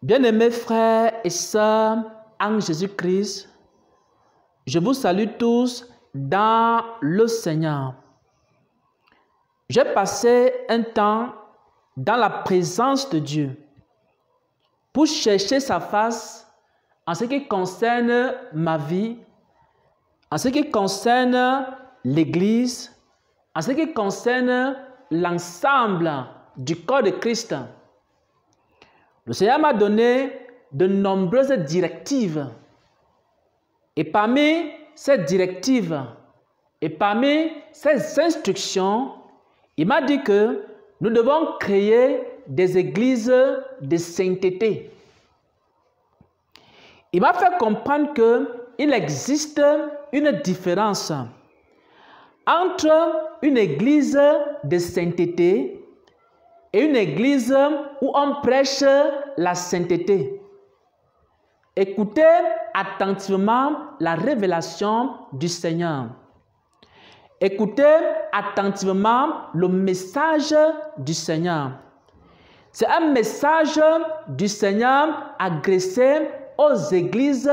Bien-aimés frères et sœurs en Jésus-Christ, je vous salue tous dans le Seigneur. J'ai passé un temps dans la présence de Dieu pour chercher sa face en ce qui concerne ma vie, en ce qui concerne l'Église, en ce qui concerne l'ensemble du corps de Christ. Le Seigneur m'a donné de nombreuses directives. Et parmi ces directives et parmi ces instructions, il m'a dit que nous devons créer des églises de sainteté. Il m'a fait comprendre qu'il existe une différence entre une église de sainteté et une église où on prêche la sainteté. Écoutez attentivement la révélation du Seigneur. Écoutez attentivement le message du Seigneur. C'est un message du Seigneur adressé aux églises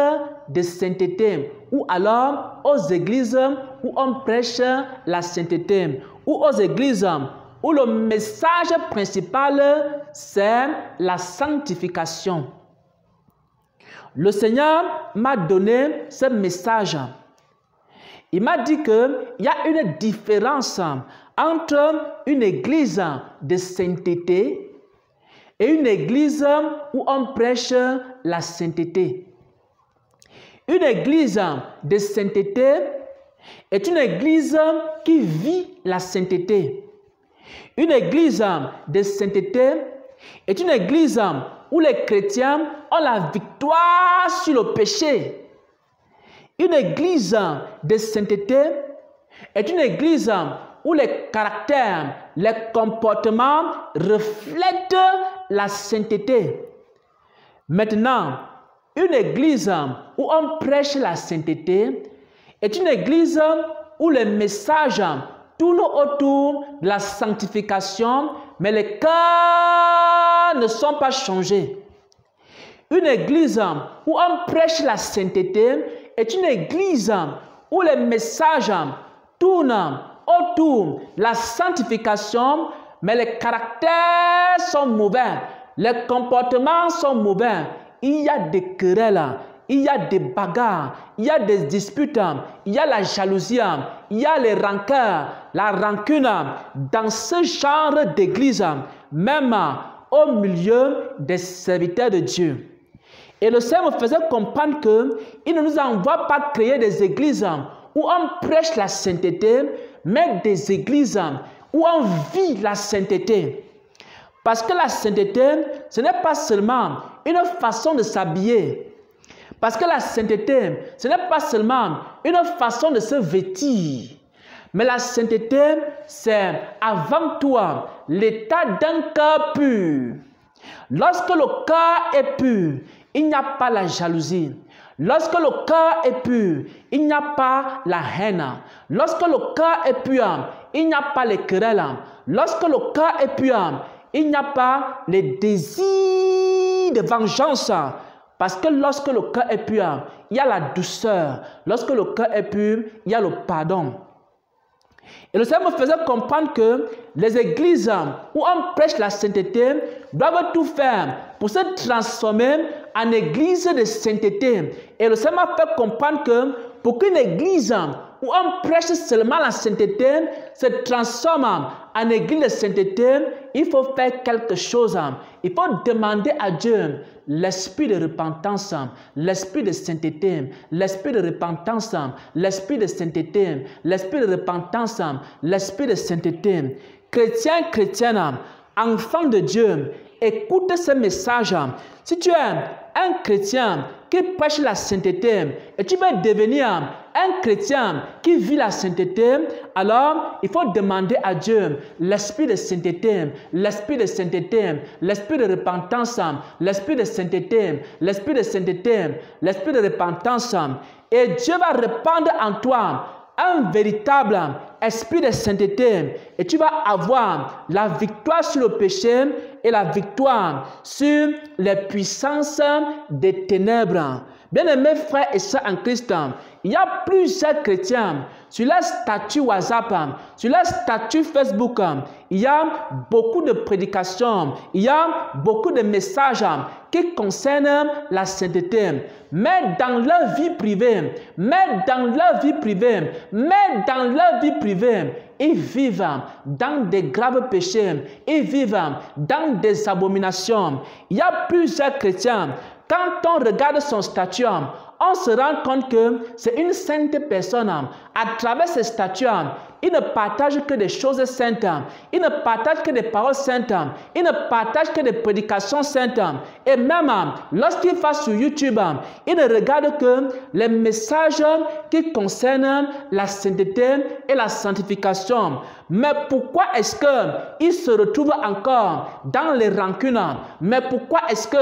de sainteté ou alors aux églises où on prêche la sainteté ou aux églises où le message principal c'est la sanctification. Le Seigneur m'a donné ce message. Il m'a dit qu'il y a une différence entre une église de sainteté et une église où on prêche la sainteté. Une église de sainteté est une église qui vit la sainteté. Une église de sainteté est une église où les chrétiens ont la victoire sur le péché. Une église de sainteté est une église où les caractères, les comportements reflètent la sainteté. Maintenant, une église où on prêche la sainteté est une église où les messages tournent autour de la sanctification, mais les cœurs ne sont pas changés. Une église où on prêche la sainteté est une église où les messages tournent autour de la sanctification, mais les caractères sont mauvais, les comportements sont mauvais. Il y a des querelles, il y a des bagarres, il y a des disputes, il y a la jalousie, il y a les rancœurs, la rancune dans ce genre d'église, même au milieu des serviteurs de Dieu. Et le Seigneur me faisait comprendre qu'il ne nous envoie pas créer des églises où on prêche la sainteté, mais des églises où on vit la sainteté. Parce que la sainteté, ce n'est pas seulement une façon de s'habiller. Parce que la sainteté, ce n'est pas seulement une façon de se vêtir. Mais la sainteté, c'est avant tout l'état d'un cœur pur. Lorsque le cœur est pur, il n'y a pas la jalousie. Lorsque le cœur est pur, il n'y a pas la haine. Lorsque le cœur est pur, il n'y a pas les querelles. Lorsque le cœur est pur, il n'y a pas les désirs de vengeance. Parce que lorsque le cœur est pur, il y a la douceur. Lorsque le cœur est pur, il y a le pardon. Et le Seigneur me faisait comprendre que les églises où on prêche la sainteté doivent tout faire pour se transformer en église de sainteté. Et le Seigneur m'a fait comprendre que pour qu'une église où on prêche seulement la sainteté se transforme en église de sainteté, il faut faire quelque chose. Il faut demander à Dieu l'esprit de repentance, l'esprit de sainteté, l'esprit de repentance, l'esprit de sainteté, l'esprit de repentance, l'esprit de sainteté. Chrétien, chrétienne, enfant de Dieu, écoute ce message. Si tu es un chrétien qui prêche la sainteté et tu veux devenir un chrétien qui vit la sainteté, alors il faut demander à Dieu l'esprit de sainteté, l'esprit de sainteté, l'esprit de repentance, l'esprit de sainteté, l'esprit de sainteté, l'esprit de repentance. Et Dieu va répandre en toi un véritable esprit de sainteté, et tu vas avoir la victoire sur le péché et la victoire sur les puissances des ténèbres. Bien-aimés frères et sœurs en Christ, il y a plusieurs chrétiens sur leur statut WhatsApp, sur leur statut Facebook. Il y a beaucoup de prédications, il y a beaucoup de messages qui concernent la sainteté. Mais dans leur vie privée, ils vivent dans des graves péchés, ils vivent dans des abominations. Il y a plusieurs chrétiens. Quand on regarde son statut, on se rend compte que c'est une sainte personne. À travers ses statuts, il ne partage que des choses saintes. Il ne partage que des paroles saintes. Il ne partage que des prédications saintes. Et même lorsqu'il va sur YouTube, il ne regarde que les messages qui concernent la sainteté et la sanctification. Mais pourquoi est-ce qu'il se retrouve encore dans les rancunes? Mais pourquoi est-ce que,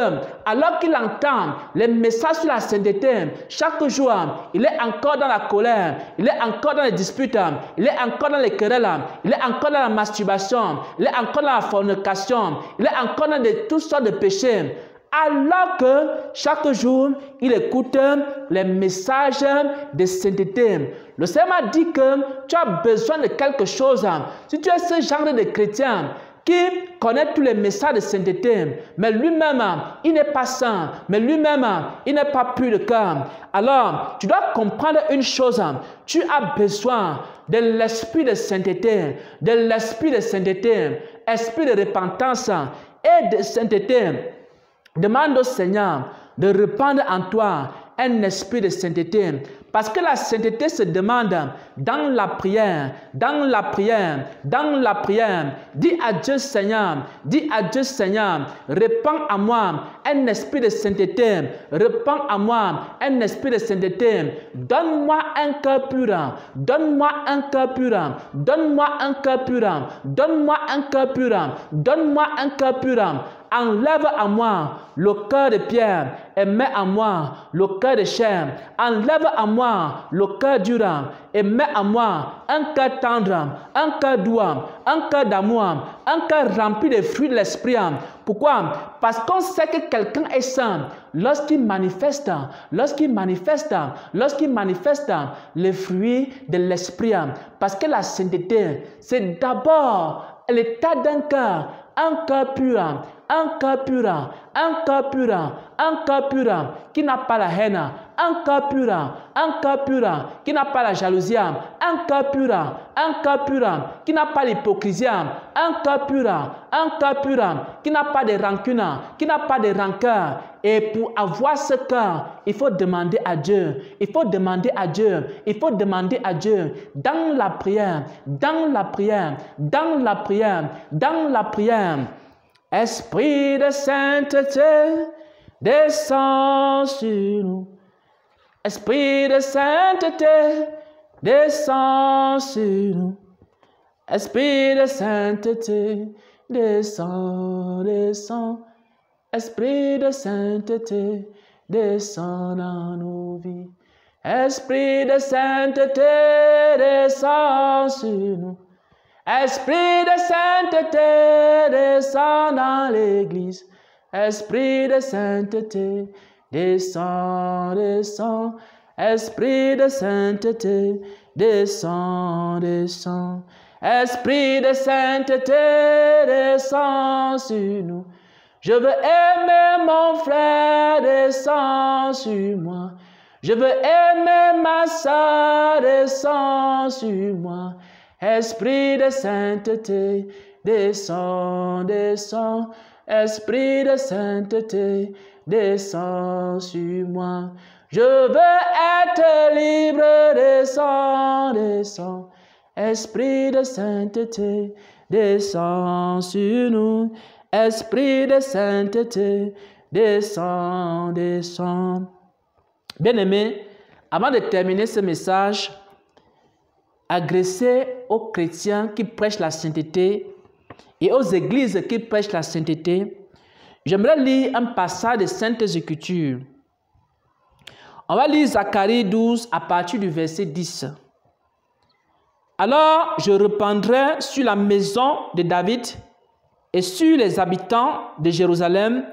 alors qu'il entend les messages sur la sainteté, chaque jour, il est encore dans la colère, il est encore dans les disputes, il est encore dans les querelles, il est encore dans la masturbation, il est encore dans la fornication, il est encore dans toutes sortes de péchés? Alors que chaque jour, il écoute les messages de sainteté. Le Seigneur m'a dit que tu as besoin de quelque chose. Si tu es ce genre de chrétien qui connaît tous les messages de sainteté, mais lui-même, il n'est pas saint, mais lui-même, il n'est pas pur de cœur, alors tu dois comprendre une chose. Tu as besoin de l'esprit de sainteté, esprit de repentance et de sainteté. Demande au Seigneur de répandre en toi un esprit de sainteté. Parce que la sainteté se demande dans la prière. Dis à Dieu Seigneur, répands à moi un esprit de sainteté. Répands à moi un esprit de sainteté. Donne-moi un cœur pur. Donne-moi un cœur pur. Donne-moi un cœur pur. Donne-moi un cœur pur. Donne-moi un cœur pur. Enlève à moi le cœur de pierre et mets à moi le cœur de chair. Enlève à moi le cœur dur et mets à moi un cœur tendre, un cœur doux, un cœur d'amour, un cœur rempli de fruits de l'esprit. Pourquoi? Parce qu'on sait que quelqu'un est saint lorsqu'il manifeste les fruits de l'esprit. Parce que la sainteté, c'est d'abord l'état d'un cœur. Un cœur pur, qui n'a pas la haine, un cœur pur, qui n'a pas la jalousie, un cœur pur, qui n'a pas l'hypocrisie, un cœur pur, qui n'a pas de rancune, qui n'a pas de rancœur. Et pour avoir ce cœur, il faut demander à Dieu, dans la prière. Esprit de sainteté, descends sur nous. Esprit de sainteté, descends sur nous. Esprit de sainteté, descends. Esprit de sainteté, descends dans nos vies. Esprit de sainteté, descends sur nous. Esprit de sainteté, descends dans l'église. Esprit de sainteté, descends. Esprit de sainteté, descends. Esprit de sainteté, descends sur nous. Je veux aimer mon frère, descends sur moi. Je veux aimer ma soeur, descends sur moi. Esprit de sainteté, descends. Esprit de sainteté, descends sur moi. Je veux être libre, descends. Esprit de sainteté, descends sur nous. Esprit de sainteté, descends. Bien-aimés, avant de terminer ce message, adressé aux chrétiens qui prêchent la sainteté et aux églises qui prêchent la sainteté, j'aimerais lire un passage des Saintes Écritures. On va lire Zacharie 12 à partir du verset 10. Alors je répandrai sur la maison de David et sur les habitants de Jérusalem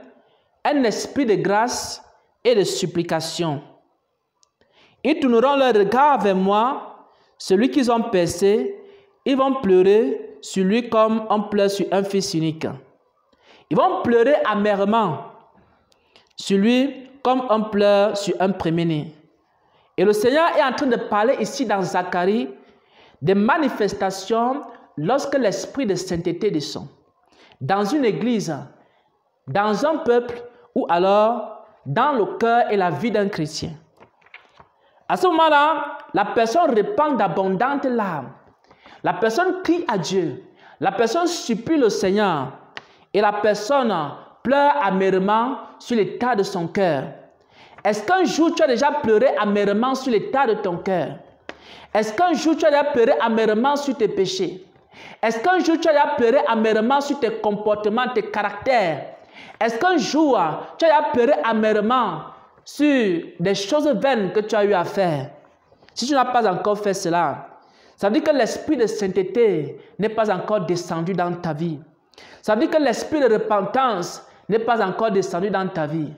un esprit de grâce et de supplication. Ils tourneront leur regard vers moi, celui qu'ils ont percé, ils vont pleurer sur lui comme on pleure sur un fils unique. Ils vont pleurer amèrement sur lui comme on pleure sur un premier-né. Et le Seigneur est en train de parler ici dans Zacharie des manifestations lorsque l'esprit de sainteté descend. Dans une église, dans un peuple ou alors dans le cœur et la vie d'un chrétien. À ce moment-là, la personne répand d'abondantes larmes. La personne crie à Dieu. La personne supplie le Seigneur. Et la personne pleure amèrement sur l'état de son cœur. Est-ce qu'un jour tu as déjà pleuré amèrement sur l'état de ton cœur? Est-ce qu'un jour tu as déjà pleuré amèrement sur tes péchés? Est-ce qu'un jour tu as déjà pleuré amèrement sur tes comportements, tes caractères? Est-ce qu'un jour tu as déjà pleuré amèrement sur des choses vaines que tu as eu à faire? Si tu n'as pas encore fait cela, ça veut dire que l'esprit de sainteté n'est pas encore descendu dans ta vie. Ça veut dire que l'esprit de repentance n'est pas encore descendu dans ta vie.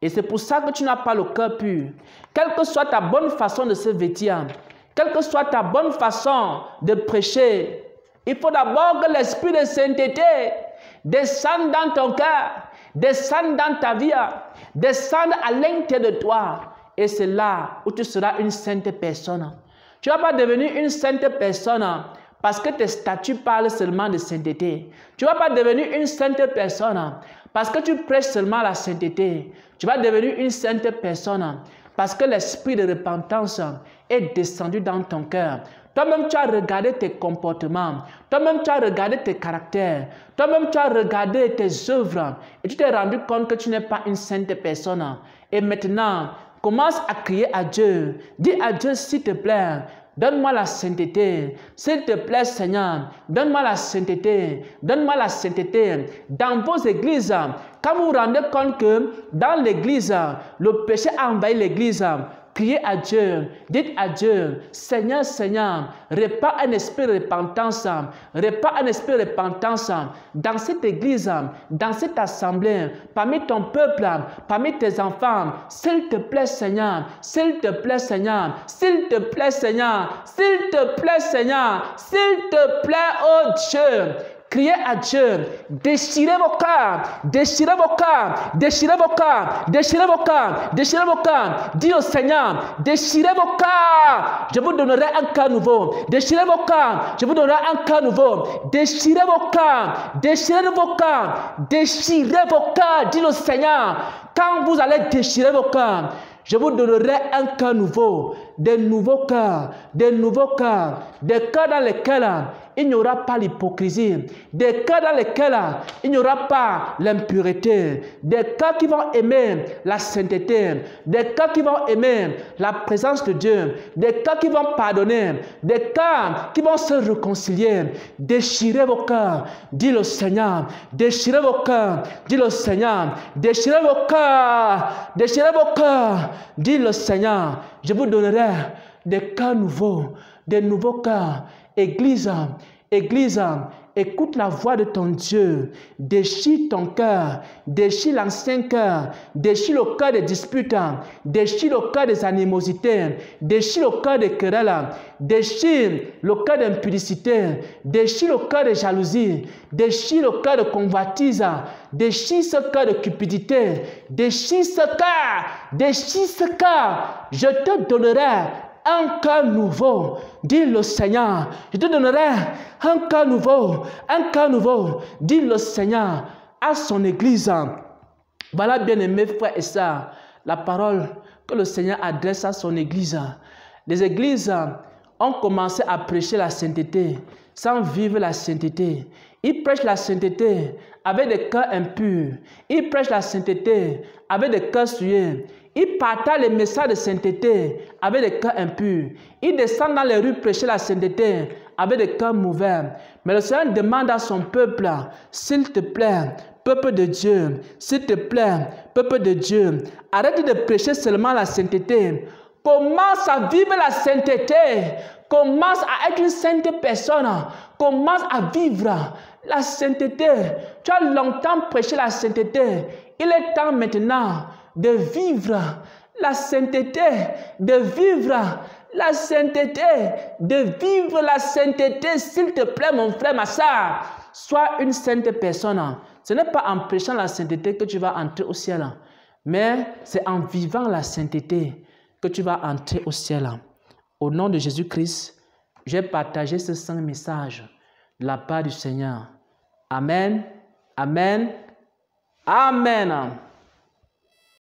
Et c'est pour ça que tu n'as pas le cœur pur. Quelle que soit ta bonne façon de se vêtir, quelle que soit ta bonne façon de prêcher, il faut d'abord que l'esprit de sainteté descende dans ton cœur, descende dans ta vie, descende à l'intérieur de toi. Et c'est là où tu seras une sainte personne. Tu ne vas pas devenir une sainte personne parce que tes statuts parlent seulement de sainteté. Tu ne vas pas devenir une sainte personne parce que tu prêches seulement la sainteté. Tu vas devenir une sainte personne parce que l'esprit de repentance est descendu dans ton cœur. Toi-même, tu as regardé tes comportements. Toi-même, tu as regardé tes caractères. Toi-même, tu as regardé tes œuvres. Et tu t'es rendu compte que tu n'es pas une sainte personne. Et maintenant, commence à crier à Dieu. Dis à Dieu, s'il te plaît, donne-moi la sainteté. S'il te plaît, Seigneur, donne-moi la sainteté. Donne-moi la sainteté. Dans vos églises, quand vous vous rendez compte que dans l'église, le péché a envahi l'église, criez à Dieu, dites à Dieu, Seigneur, Seigneur, répands un esprit de repentance, répands un esprit de repentance dans cette église, dans cette assemblée, parmi ton peuple, parmi tes enfants, s'il te plaît, Seigneur, s'il te plaît, Seigneur, s'il te plaît, Seigneur, s'il te plaît, Seigneur, s'il te plaît, oh Dieu. Criez à Dieu, déchirez vos cœurs, déchirez vos cœurs, déchirez vos cœurs, déchirez vos cœurs, déchirez vos cœurs. Dis au Seigneur, déchirez vos cœurs, je vous donnerai un cœur nouveau. Déchirez vos cœurs, je vous donnerai un cœur nouveau. Déchirez vos cœurs, déchirez vos cœurs, déchirez vos cœurs. Dis au Seigneur, quand vous allez déchirer vos cœurs, je vous donnerai un cœur nouveau, des nouveaux cœurs, des nouveaux cœurs, des cœurs dans lesquels il n'y aura pas l'hypocrisie, des cœurs dans lesquels il n'y aura pas l'impureté, des cœurs qui vont aimer la sainteté, des cœurs qui vont aimer la présence de Dieu, des cœurs qui vont pardonner, des cœurs qui vont se réconcilier. Déchirez vos cœurs, dit le Seigneur, déchirez vos cœurs, dit le Seigneur, déchirez vos cœurs, déchirez vos cœurs, dit le Seigneur. Je vous donnerai des cœurs nouveaux, des nouveaux cœurs. Église, Église, écoute la voix de ton Dieu. Déchire ton cœur, déchire l'ancien cœur, déchire le cœur des disputes, déchire le cœur des animosités, déchire le cœur des querelles, déchire le cœur d'impudicité, déchire le cœur de jalousie, déchire le cœur de convoitise, déchire ce cœur de cupidité, déchire ce cœur, déchire ce cœur. Je te donnerai un cœur nouveau, dit le Seigneur. Je te donnerai un cœur nouveau, dit le Seigneur à son église. Voilà, bien-aimés frères et sœurs, la parole que le Seigneur adresse à son église. Les églises ont commencé à prêcher la sainteté sans vivre la sainteté. Ils prêchent la sainteté avec des cœurs impurs. Ils prêchent la sainteté avec des cœurs souillés. Ils partagent les messages de sainteté avec des cœurs impurs. Ils descendent dans les rues prêcher la sainteté avec des cœurs mauvais. Mais le Seigneur demande à son peuple, s'il te plaît, peuple de Dieu, s'il te plaît, peuple de Dieu, arrête de prêcher seulement la sainteté. Commence à vivre la sainteté. Commence à être une sainte personne. Commence à vivre la sainteté. Tu as longtemps prêché la sainteté. Il est temps maintenant de vivre la sainteté, de vivre la sainteté, de vivre la sainteté. S'il te plaît, mon frère, ma soeur, sois une sainte personne. Ce n'est pas en prêchant la sainteté que tu vas entrer au ciel, mais c'est en vivant la sainteté que tu vas entrer au ciel. Au nom de Jésus-Christ, j'ai partagé ce saint message de la part du Seigneur. Amen, amen, amen.